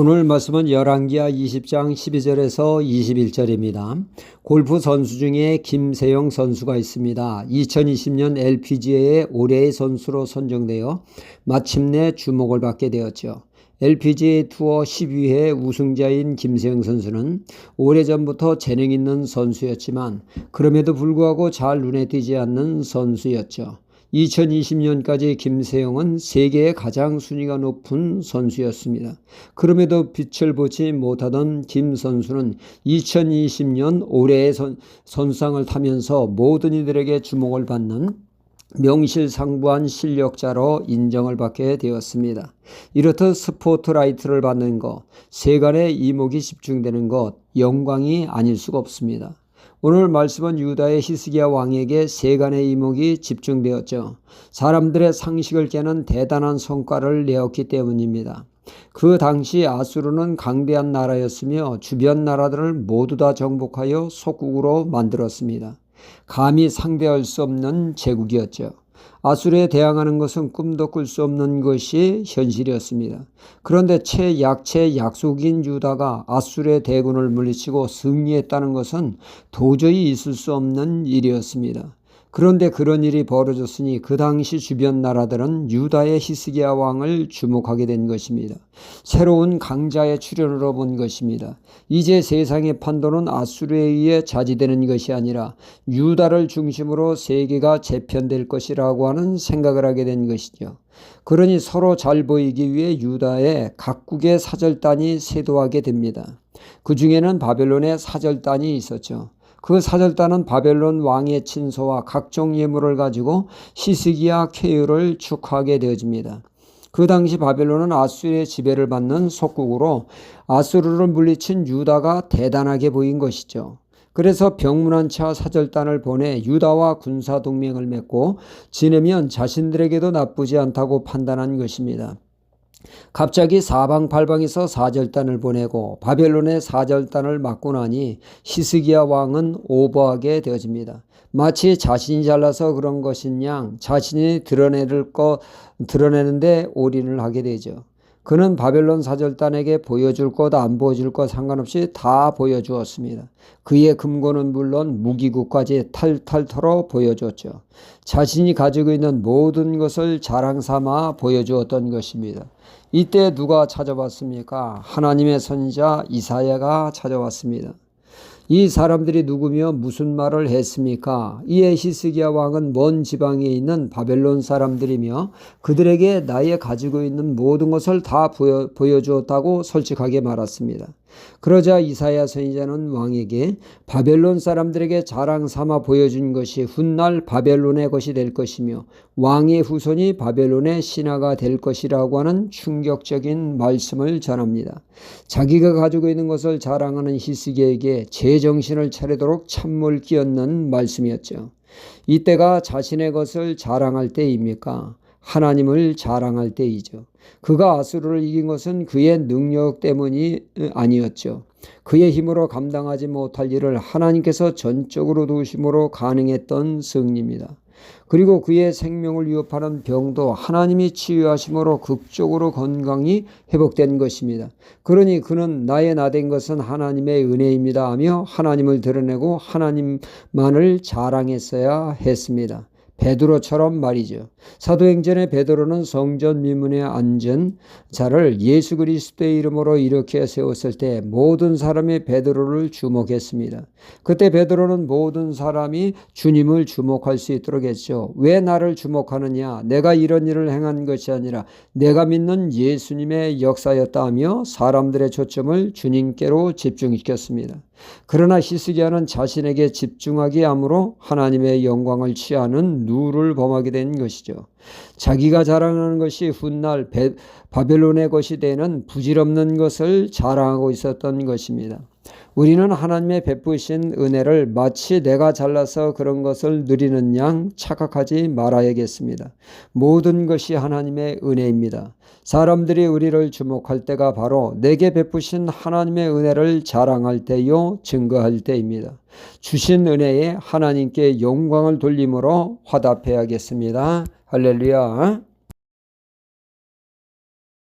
오늘 말씀은 열왕기하 20장 12절에서 21절입니다. 골프 선수 중에 김세영 선수가 있습니다. 2020년 LPGA의 올해의 선수로 선정되어 마침내 주목을 받게 되었죠. LPGA 투어 12회 우승자인 김세영 선수는 오래전부터 재능 있는 선수였지만 그럼에도 불구하고 잘 눈에 띄지 않는 선수였죠. 2020년까지 김세영은 세계의 가장 순위가 높은 선수였습니다. 그럼에도 빛을 보지 못하던 김 선수는 2020년 올해의 선수상을 타면서 모든 이들에게 주목을 받는 명실상부한 실력자로 인정을 받게 되었습니다. 이렇듯 스포트라이트를 받는 것, 세간의 이목이 집중되는 것, 영광이 아닐 수가 없습니다. 오늘 말씀은 유다의 히스기야 왕에게 세간의 이목이 집중되었죠. 사람들의 상식을 깨는 대단한 성과를 내었기 때문입니다. 그 당시 아수르는 강대한 나라였으며 주변 나라들을 모두 다 정복하여 속국으로 만들었습니다. 감히 상대할 수 없는 제국이었죠. 아수르에 대항하는 것은 꿈도 꿀 수 없는 것이 현실이었습니다. 그런데 최약체 약속인 유다가 아수르의 대군을 물리치고 승리했다는 것은 도저히 있을 수 없는 일이었습니다. 그런데 그런 일이 벌어졌으니 그 당시 주변 나라들은 유다의 히스기야 왕을 주목하게 된 것입니다. 새로운 강자의 출현으로 본 것입니다. 이제 세상의 판도는 아수르에 의해 자지되는 것이 아니라 유다를 중심으로 세계가 재편될 것이라고 하는 생각을 하게 된 것이죠. 그러니 서로 잘 보이기 위해 유다의 각국의 사절단이 세도하게 됩니다. 그 중에는 바벨론의 사절단이 있었죠. 그 사절단은 바벨론 왕의 친서와 각종 예물을 가지고 히스기야 쾌유를 축하하게 되어집니다. 그 당시 바벨론은 아수르의 지배를 받는 속국으로 아수르를 물리친 유다가 대단하게 보인 것이죠. 그래서 병문안 차 사절단을 보내 유다와 군사동맹을 맺고 지내면 자신들에게도 나쁘지 않다고 판단한 것입니다. 갑자기 사방팔방에서 사절단을 보내고 바벨론의 사절단을 막고 나니 히스기야 왕은 오버하게 되어집니다. 마치 자신이 잘나서 그런 것인 양 자신이 드러내는데 올인을 하게 되죠. 그는 바벨론 사절단에게 보여줄 것 안 보여줄 것 상관없이 다 보여주었습니다. 그의 금고는 물론 무기국까지 탈탈 털어 보여줬죠. 자신이 가지고 있는 모든 것을 자랑 삼아 보여주었던 것입니다. 이때 누가 찾아왔습니까? 하나님의 선지자 이사야가 찾아왔습니다. 이 사람들이 누구며 무슨 말을 했습니까? 이에 히스기야 왕은 먼 지방에 있는 바벨론 사람들이며 그들에게 나의 가지고 있는 모든 것을 다 보여주었다고 솔직하게 말했습니다. 그러자 이사야 선지자는 왕에게 바벨론 사람들에게 자랑 삼아 보여준 것이 훗날 바벨론의 것이 될 것이며 왕의 후손이 바벨론의 신하가 될 것이라고 하는 충격적인 말씀을 전합니다. 자기가 가지고 있는 것을 자랑하는 히스기야에게 제정신을 차리도록 찬물 끼얹는 말씀이었죠. 이때가 자신의 것을 자랑할 때입니까? 하나님을 자랑할 때이죠. 그가 아수르를 이긴 것은 그의 능력 때문이 아니었죠. 그의 힘으로 감당하지 못할 일을 하나님께서 전적으로 도우심으로 가능했던 승리입니다. 그리고 그의 생명을 위협하는 병도 하나님이 치유하심으로 극적으로 건강이 회복된 것입니다. 그러니 그는 나의 나된 것은 하나님의 은혜입니다 하며 하나님을 드러내고 하나님만을 자랑했어야 했습니다. 베드로처럼 말이죠. 사도행전의 베드로는 성전 미문에 앉은 자를 예수 그리스도의 이름으로 일으켜 세웠을 때 모든 사람이 베드로를 주목했습니다. 그때 베드로는 모든 사람이 주님을 주목할 수 있도록 했죠. 왜 나를 주목하느냐? 내가 이런 일을 행한 것이 아니라 내가 믿는 예수님의 역사였다 하며 사람들의 초점을 주님께로 집중시켰습니다. 그러나 히스기야는 자신에게 집중하기 함으로 하나님의 영광을 취하는 누를 범하게 된 것이죠. 자기가 자랑하는 것이 훗날 바벨론의 것이 되는 부질없는 것을 자랑하고 있었던 것입니다. 우리는 하나님의 베푸신 은혜를 마치 내가 잘나서 그런 것을 누리는 양 착각하지 말아야겠습니다. 모든 것이 하나님의 은혜입니다. 사람들이 우리를 주목할 때가 바로 내게 베푸신 하나님의 은혜를 자랑할 때요, 증거할 때입니다. 주신 은혜에 하나님께 영광을 돌림으로 화답해야겠습니다. 할렐루야.